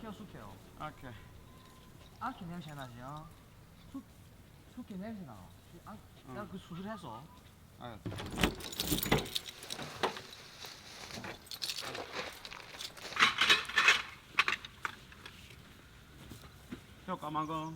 숙해요, 숙해요. 오케이. 안기 냄새 나죠? 숙기 냄새 나. 내가 그 수술해서. 혀 까만 거.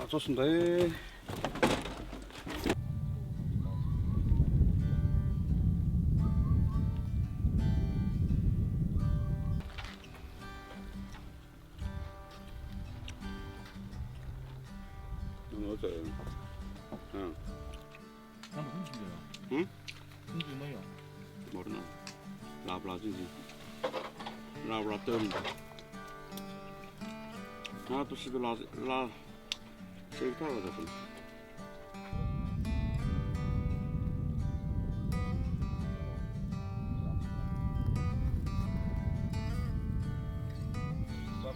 좋습니다. 어때? 응. 나뭐 hum신데요? 응? hum신 뭐요? 모르나? 라브라진지. 라브라더인데. 또 집에 셀타가 됐어.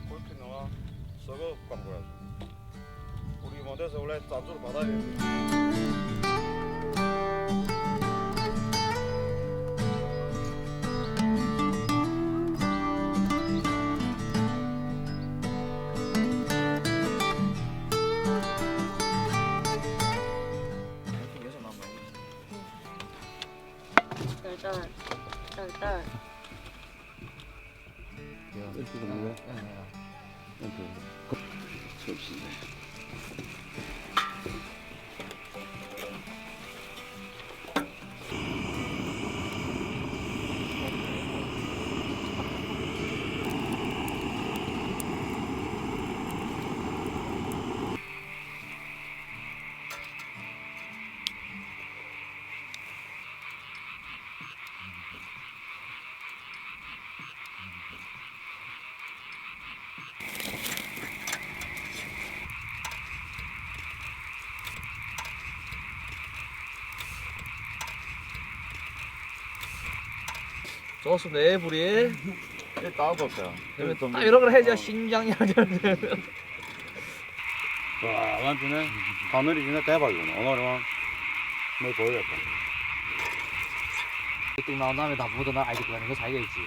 그렇게 나와 썩어 광고야. 우리 못해서 원래赞助를 받아야 돼. 딸. 이렇게 되는 거야? 이렇게. 접시네. 좋습니다, 불이. 따도 없어요. 딱 이런 걸 해야지 신장이 하잖아요. 와, 완전해. 하늘이 진짜 대박이구나. 오늘은 뭐 보여줬다. 그때 나온 다음에 다 보다 나 알겠구나. 이거 자기가 있지.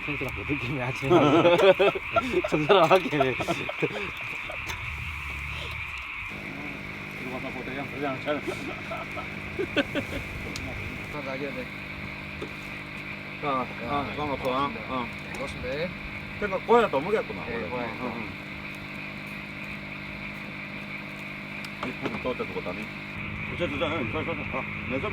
팬트랑 그 느낌이 하지. 정사람하게. 이거 갖다 보자. 그냥 잘. 다 나겠네. 반갑다. 그렇습니다. 그러니까 고야 또 먹겠구나. 네, 고야. 이 불이 또 어때 두고 다니? 주자. 매자.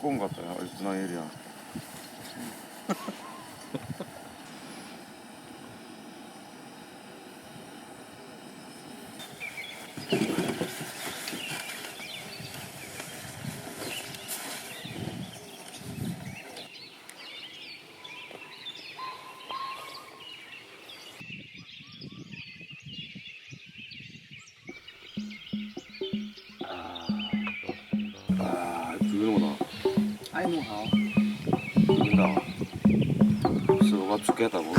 갖고 온 것 같다. 얼큰하일이야. 죽이는구나. 아이 뭐好 죽인다. 썩어가 죽겠다고.